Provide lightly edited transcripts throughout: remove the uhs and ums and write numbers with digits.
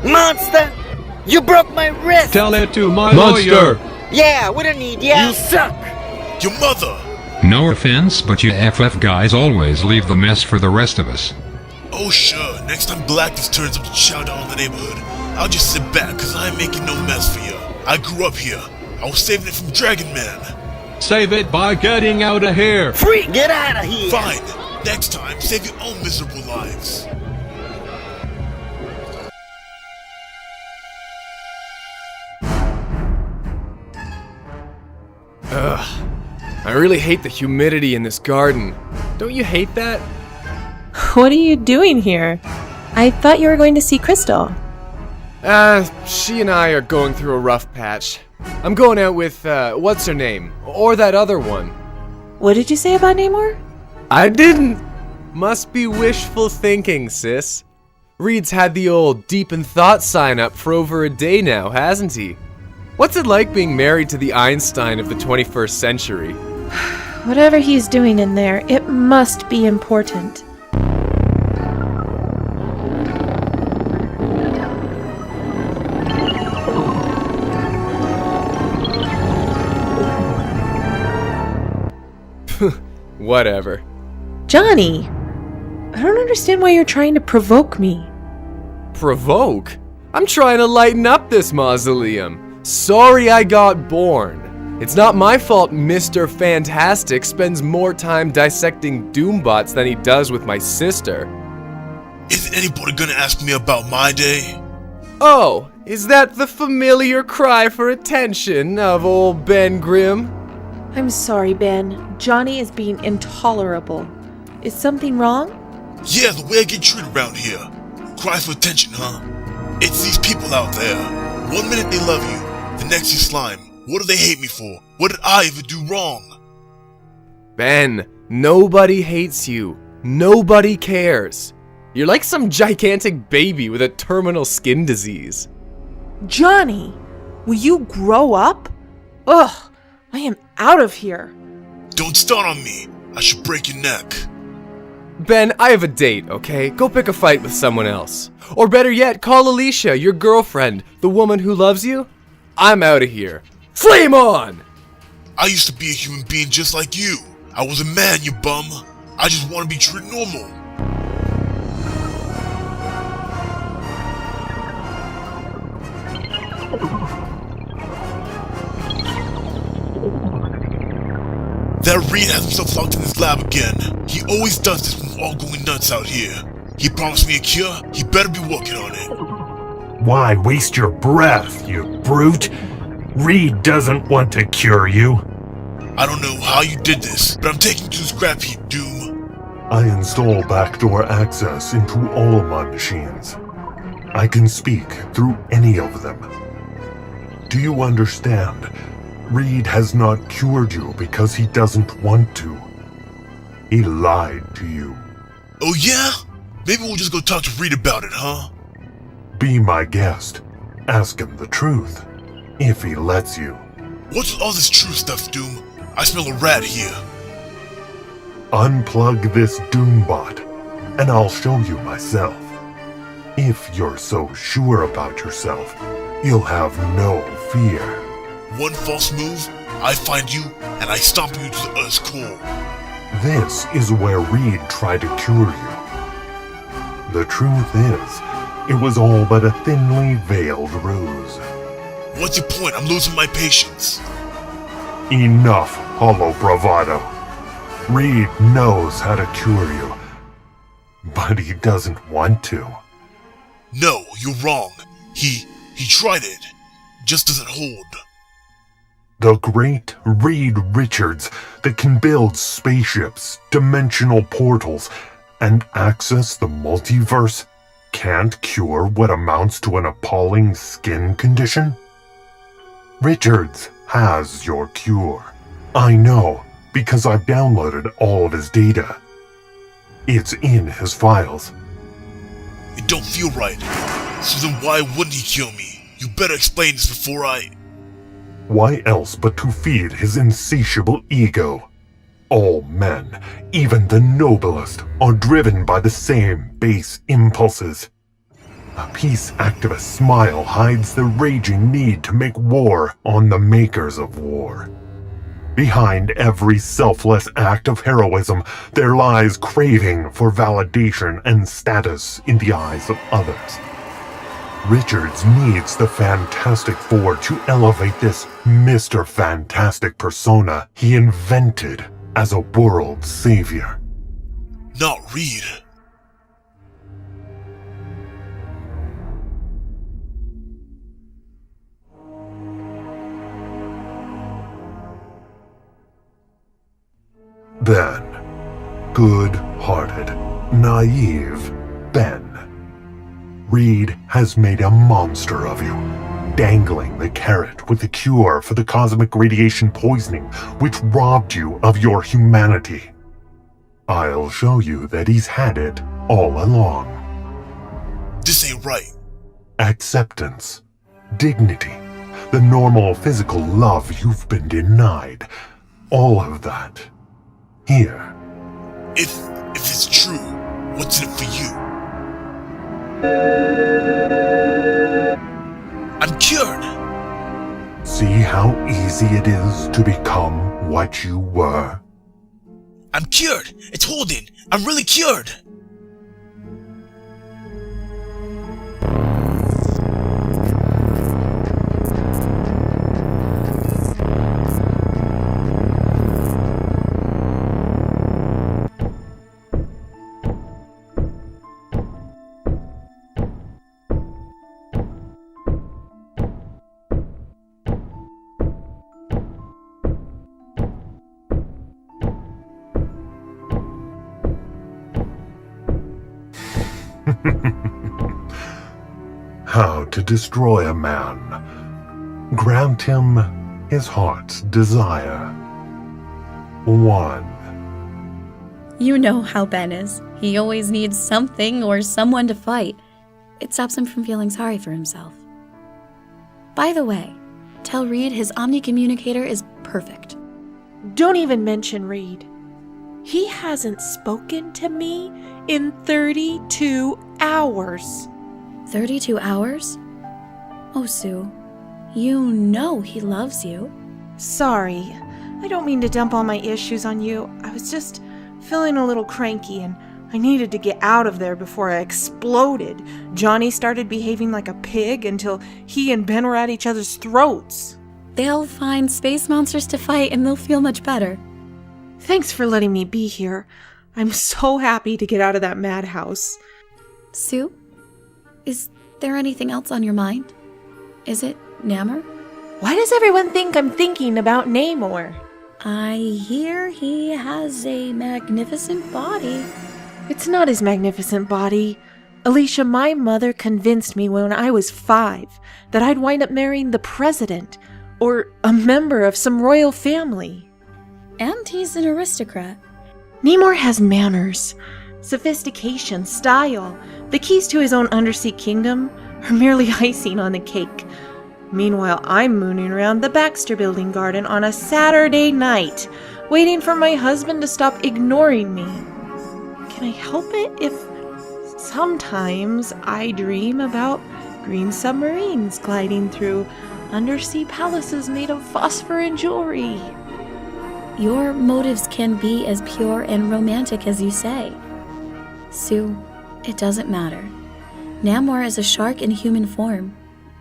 Monster! You broke my wrist! Tell it to my Monster! lawyer! Yeah, we don't need ya! You suck! Your mother! No offense, but you FF guys always leave the mess for the rest of us. Oh sure, next time Galactus turns up to chow down on the neighborhood, I'll just sit back cause I ain't making no mess for you. I grew up here. I was saving it from Dragon Man. Save it by getting out of here! Freak, get out of here! Fine. Next time, save your own miserable lives. I really hate the humidity in this garden. Don't you hate that? What are you doing here? I thought you were going to see Crystal. She and I are going through a rough patch. I'm going out with, what's her name? Or that other one. What did you say about Namor? I didn't! Must be wishful thinking, sis. Reed's had the old deep in thought sign up for over a day now, hasn't he? What's it like being married to the Einstein of the 21st century? Whatever he's doing in there, it must be important. Whatever. Johnny! I don't understand why you're trying to provoke me. Provoke? I'm trying to lighten up this mausoleum. Sorry I got born. It's not my fault Mr. Fantastic spends more time dissecting Doombots than he does with my sister. Isn't anybody gonna ask me about my day? Oh, is that the familiar cry for attention of old Ben Grimm? I'm sorry, Ben. Johnny is being intolerable. Is something wrong? Yeah, the way I get treated around here. Cry for attention, huh? It's these people out there. 1 minute they love you, the next you slime. What do they hate me for? What did I ever do wrong? Ben, nobody hates you. Nobody cares. You're like some gigantic baby with a terminal skin disease. Johnny! Will you grow up? Ugh! I am out of here. Don't start on me. I should break your neck. Ben, I have a date, okay? Go pick a fight with someone else. Or better yet, call Alicia, your girlfriend, the woman who loves you. I'm out of here. Flame on! I used to be a human being just like you. I was a man, you bum. I just want to be treated normal. That Reed has himself locked in his lab again. He always does this when we're all going nuts out here. He promised me a cure. He better be working on it. Why waste your breath, you brute? Reed doesn't want to cure you. I don't know how you did this, but I'm taking you to the scrap heap, Doom. I install backdoor access into all my machines. I can speak through any of them. Do you understand? Reed has not cured you because he doesn't want to. He lied to you. Oh yeah? Maybe we'll just go talk to Reed about it, huh? Be my guest. Ask him the truth, if he lets you. What's with all this true stuff, Doom? I smell a rat here. Unplug this Doombot, and I'll show you myself. If you're so sure about yourself, you'll have no fear. One false move, I find you, and I stomp you to the Earth's core. This is where Reed tried to cure you. The truth is, it was all but a thinly veiled ruse. What's your point? I'm losing my patience. Enough, hollow bravado. Reed knows how to cure you, but he doesn't want to. No, you're wrong. He tried it. Just doesn't hold. The great Reed Richards that can build spaceships, dimensional portals, and access the multiverse can't cure what amounts to an appalling skin condition? Richards has your cure. I know, because I've downloaded all of his data. It's in his files. It don't feel right. So then why wouldn't he kill me? You better explain this before I... Why else but to feed his insatiable ego? All men, even the noblest, are driven by the same base impulses. A peace activist's smile hides the raging need to make war on the makers of war. Behind every selfless act of heroism, there lies craving for validation and status in the eyes of others. Richards needs the Fantastic Four to elevate this Mr. Fantastic persona he invented as a world savior. Not Reed. Then, good-hearted, naive Ben. Reed has made a monster of you, dangling the carrot with the cure for the cosmic radiation poisoning which robbed you of your humanity. I'll show you that he's had it all along. This ain't right. Acceptance, dignity, the normal physical love you've been denied, all of that. Here. If it's true, what's in it for you? I'm cured. See how easy it is to become what you were? I'm cured. It's holding. I'm really cured. How to destroy a man. Grant him his heart's desire. 1. You know how Ben is. He always needs something or someone to fight. It stops him from feeling sorry for himself. By the way, tell Reed his Omni-communicator is perfect. Don't even mention Reed. He hasn't spoken to me in 32 hours. 32 hours? Oh, Sue, you know he loves you. Sorry, I don't mean to dump all my issues on you. I was just feeling a little cranky and I needed to get out of there before I exploded. Johnny started behaving like a pig until he and Ben were at each other's throats. They'll find space monsters to fight and they'll feel much better. Thanks for letting me be here. I'm so happy to get out of that madhouse. Sue, is there anything else on your mind? Is it Namor? Why does everyone think I'm thinking about Namor? I hear he has a magnificent body. It's not his magnificent body. Alicia, my mother convinced me when I was 5 that I'd wind up marrying the president or a member of some royal family. And he's an aristocrat. Namor has manners, sophistication, style. The keys to his own undersea kingdom are merely icing on the cake. Meanwhile, I'm mooning around the Baxter Building garden on a Saturday night, waiting for my husband to stop ignoring me. Can I help it if sometimes I dream about green submarines gliding through undersea palaces made of phosphor and jewelry? Your motives can be as pure and romantic as you say. Sue, it doesn't matter. Namor is a shark in human form.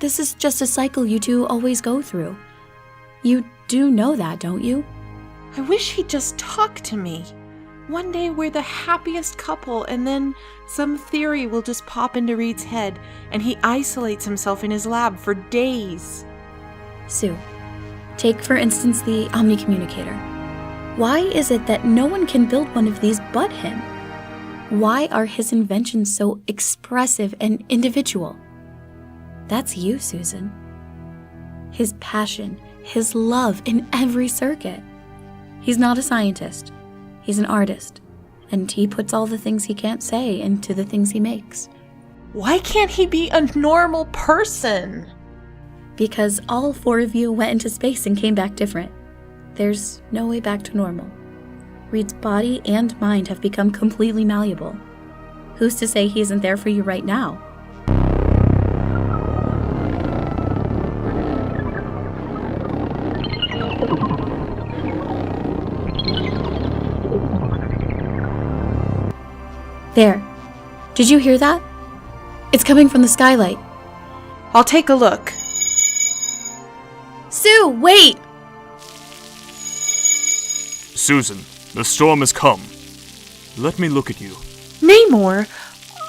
This is just a cycle you two always go through. You do know that, don't you? I wish he'd just talk to me. One day we're the happiest couple, and then some theory will just pop into Reed's head, and he isolates himself in his lab for days. Sue, take for instance the Omni-communicator. Why is it that no one can build one of these but him? Why are his inventions so expressive and individual? That's you, Susan. His passion, his love in every circuit. He's not a scientist. He's an artist. And he puts all the things he can't say into the things he makes. Why can't he be a normal person? Because all 4 of you went into space and came back different. There's no way back to normal. Reed's body and mind have become completely malleable. Who's to say he isn't there for you right now? Did you hear that? It's coming from the skylight. I'll take a look. Sue, wait! Susan, the storm has come. Let me look at you. Namor!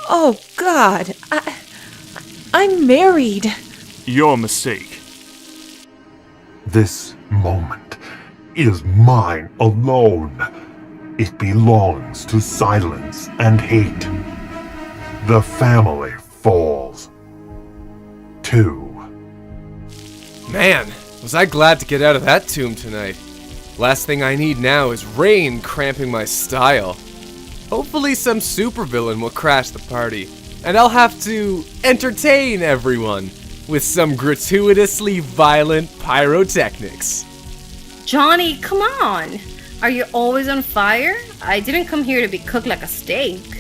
Oh, God. I'm married. Your mistake. This moment is mine alone. It belongs to silence and hate. The family falls. 2. Man, was I glad to get out of that tomb tonight. Last thing I need now is rain cramping my style. Hopefully some supervillain will crash the party, and I'll have to entertain everyone with some gratuitously violent pyrotechnics. Johnny, come on! Are you always on fire? I didn't come here to be cooked like a steak.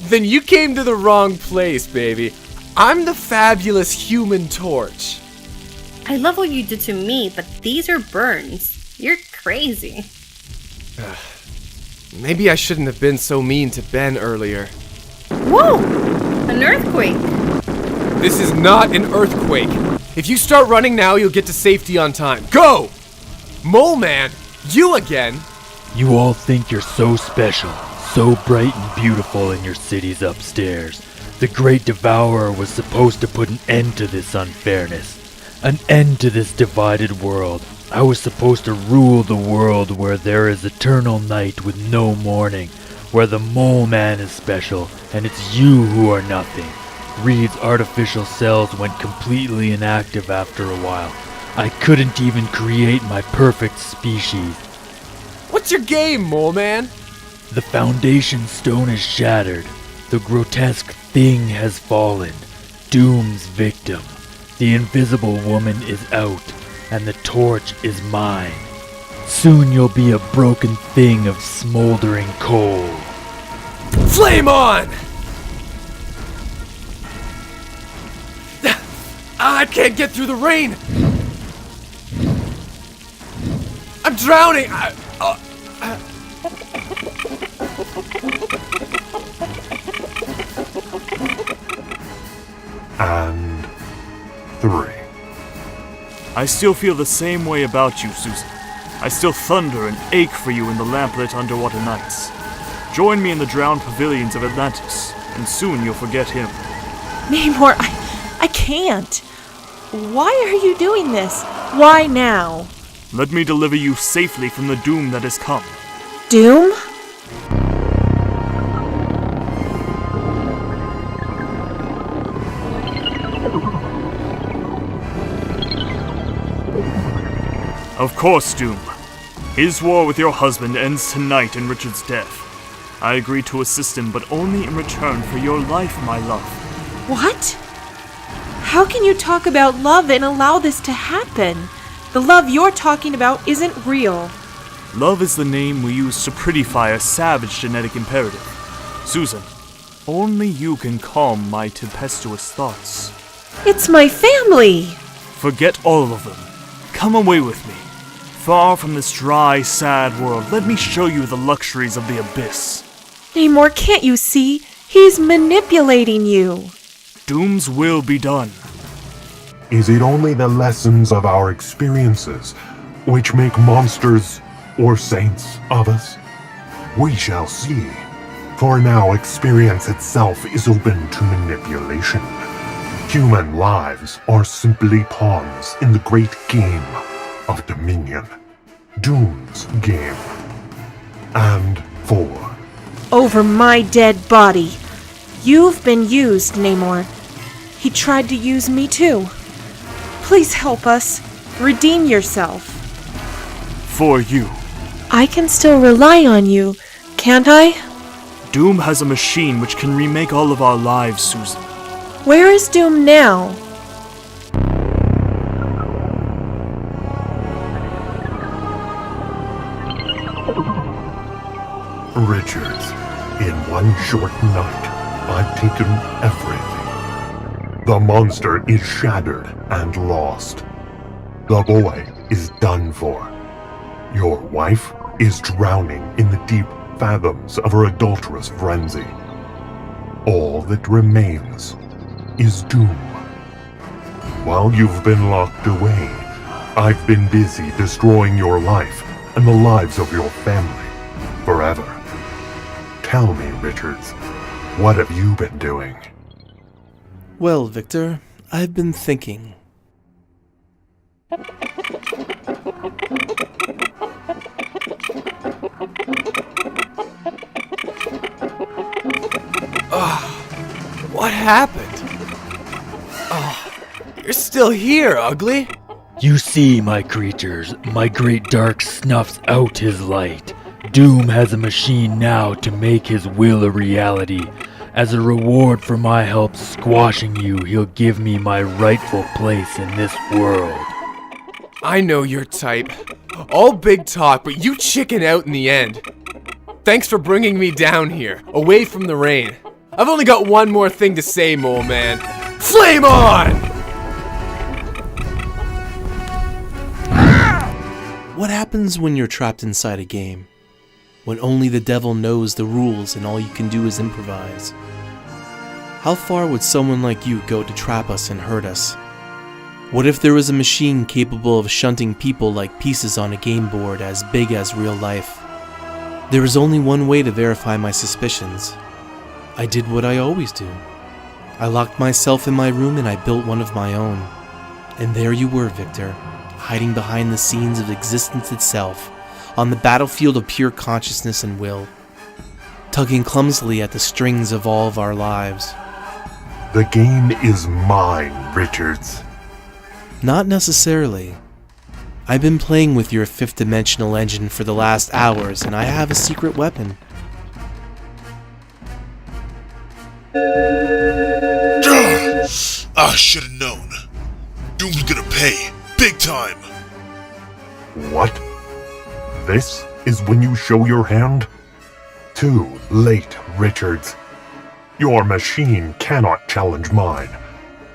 Then you came to the wrong place, baby. I'm the fabulous Human Torch. I love what you did to me, but these are burns. You're crazy. Maybe I shouldn't have been so mean to Ben earlier. Whoa! An earthquake! This is not an earthquake. If you start running now, you'll get to safety on time. Go! Mole Man, you again? You all think you're so special, so bright and beautiful in your cities upstairs. The Great Devourer was supposed to put an end to this unfairness, an end to this divided world. I was supposed to rule the world where there is eternal night with no morning, where the Mole Man is special, and it's you who are nothing. Reed's artificial cells went completely inactive after a while. I couldn't even create my perfect species. What's your game, Mole Man? The foundation stone is shattered. The grotesque thing has fallen. Doom's victim. The invisible woman is out, and the torch is mine. Soon you'll be a broken thing of smoldering coal. Flame on! I can't get through the rain! I'm drowning! And 3. I still feel the same way about you, Susan. I still thunder and ache for you in the lamplit underwater nights. Join me in the drowned pavilions of Atlantis, and soon you'll forget him. Namor, I can't. Why are you doing this? Why now? Let me deliver you safely from the doom that has come. Doom? Of course, Doom. His war with your husband ends tonight in Richard's death. I agree to assist him, but only in return for your life, my love. What? How can you talk about love and allow this to happen? The love you're talking about isn't real. Love is the name we use to prettify a savage genetic imperative. Susan, only you can calm my tempestuous thoughts. It's my family! Forget all of them. Come away with me. Far from this dry, sad world, let me show you the luxuries of the abyss. Namor, can't you see? He's manipulating you. Doom's will be done. Is it only the lessons of our experiences which make monsters or saints of us? We shall see. For now, experience itself is open to manipulation. Human lives are simply pawns in the great game of Dominion. Doom's game. And 4. Over my dead body. You've been used, Namor. He tried to use me too. Please help us. Redeem yourself. For you. I can still rely on you, can't I? Doom has a machine which can remake all of our lives, Susan. Where is Doom now? Richards, in one short night, I've taken everything. The monster is shattered and lost. The boy is done for. Your wife is drowning in the deep fathoms of her adulterous frenzy. that remains is doom. While you've been locked away, I've been busy destroying your life and the lives of your family forever. Tell me, Richards, what have you been doing? Well, Victor, I've been thinking. What happened? You're still here, Ugly. You see, my creatures, my great dark snuffs out his light. Doom has a machine now to make his will a reality. As a reward for my help squashing you, he'll give me my rightful place in this world. I know your type. All big talk, but you chicken out in the end. Thanks for bringing me down here, away from the rain. I've only got one more thing to say, Mole Man. Flame on! What happens when you're trapped inside a game? When only the devil knows the rules and all you can do is improvise? How far would someone like you go to trap us and hurt us? What if there was a machine capable of shunting people like pieces on a game board as big as real life? There is only one way to verify my suspicions. I did what I always do. I locked myself in my room and I built one of my own. And there you were, Victor, hiding behind the scenes of existence itself, on the battlefield of pure consciousness and will, tugging clumsily at the strings of all of our lives. The game is mine, Richards. Not necessarily. I've been playing with your fifth-dimensional engine for the last hours, and I have a secret weapon. I should've known. Doom's gonna pay, big time. What? This is when you show your hand? Too late, Richards. Your machine cannot challenge mine.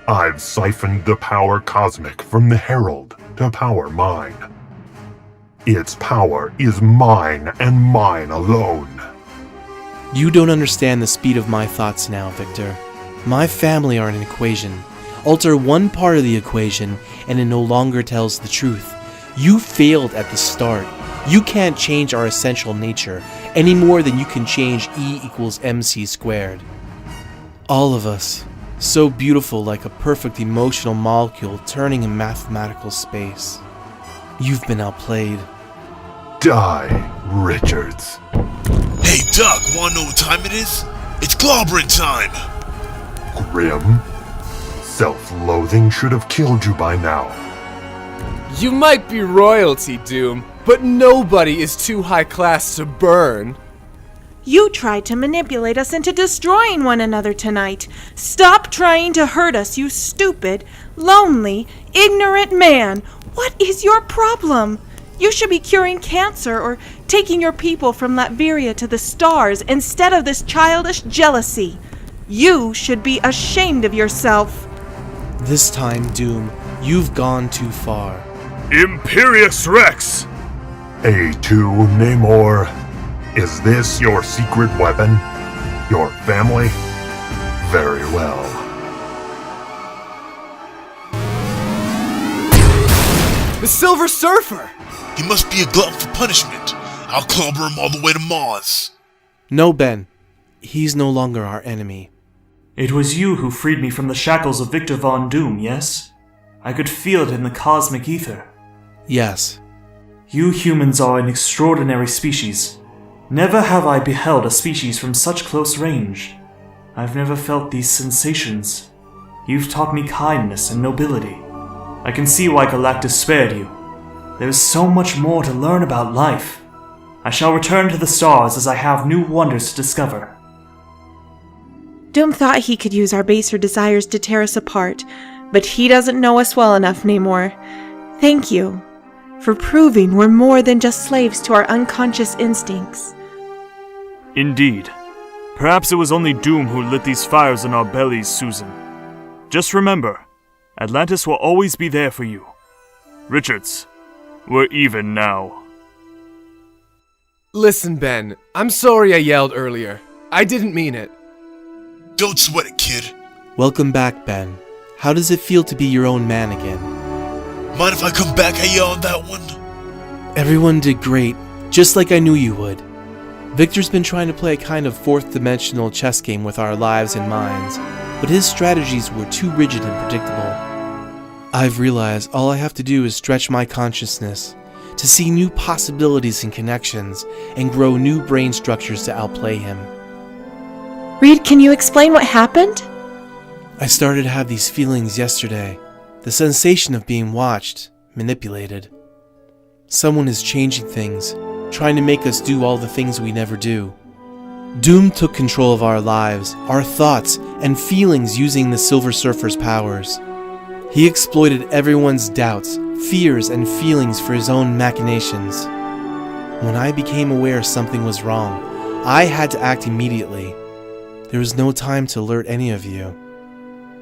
I've siphoned the power cosmic from the Herald to power mine. Its power is mine and mine alone. You don't understand the speed of my thoughts now, Victor. My family are an equation. Alter one part of the equation, and it no longer tells the truth. You failed at the start. You can't change our essential nature, any more than you can change E equals MC squared. All of us, so beautiful like a perfect emotional molecule turning in mathematical space. You've been outplayed. Die, Richards. Hey, Doc, wanna know what time it is? It's clobbering time! Grim? Self-loathing should have killed you by now. You might be royalty, Doom, but nobody is too high class to burn. You tried to manipulate us into destroying one another tonight. Stop trying to hurt us, you stupid, lonely, ignorant man. What is your problem? You should be curing cancer or taking your people from Latveria to the stars instead of this childish jealousy. You should be ashamed of yourself. This time, Doom, you've gone too far. Imperius Rex! A2 Namor, is this your secret weapon? Your family? Very well. The Silver Surfer! He must be a glutton for punishment. I'll clobber him all the way to Mars. No, Ben. He's no longer our enemy. It was you who freed me from the shackles of Victor Von Doom, yes? I could feel it in the cosmic ether. Yes. You humans are an extraordinary species. Never have I beheld a species from such close range. I've never felt these sensations. You've taught me kindness and nobility. I can see why Galactus spared you. There is so much more to learn about life. I shall return to the stars as I have new wonders to discover. Doom thought he could use our baser desires to tear us apart, but he doesn't know us well enough, Namor. Thank you for proving we're more than just slaves to our unconscious instincts. Indeed. Perhaps it was only Doom who lit these fires in our bellies, Susan. Just remember, Atlantis will always be there for you. Richards, we're even now. Listen, Ben, I'm sorry I yelled earlier. I didn't mean it. Don't sweat it, kid. Welcome back, Ben. How does it feel to be your own man again? Mind if I come back at you on that one? Everyone did great, just like I knew you would. Victor's been trying to play a kind of fourth-dimensional chess game with our lives and minds, but his strategies were too rigid and predictable. I've realized all I have to do is stretch my consciousness to see new possibilities and connections and grow new brain structures to outplay him. Reed, can you explain what happened? I started to have these feelings yesterday, the sensation of being watched, manipulated. Someone is changing things, trying to make us do all the things we never do. Doom took control of our lives, our thoughts, and feelings using the Silver Surfer's powers. He exploited everyone's doubts, fears, and feelings for his own machinations. When I became aware something was wrong, I had to act immediately. There was no time to alert any of you.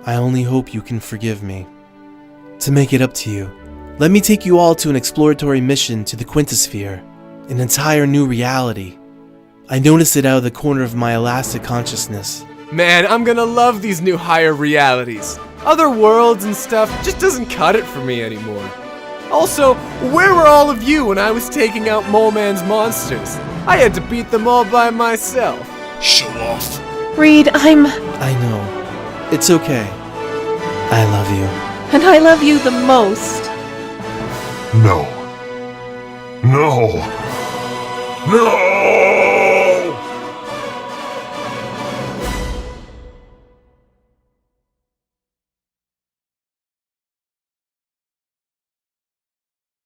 I only hope you can forgive me. To make it up to you, let me take you all to an exploratory mission to the Quintosphere, an entire new reality. I noticed it out of the corner of my elastic consciousness. Man, I'm gonna love these new higher realities. Other worlds and stuff just doesn't cut it for me anymore. Also, where were all of you when I was taking out Mole Man's monsters? I had to beat them all by myself. Show off. Reed, I know. It's okay. I love you. And I love you the most. No. No. No!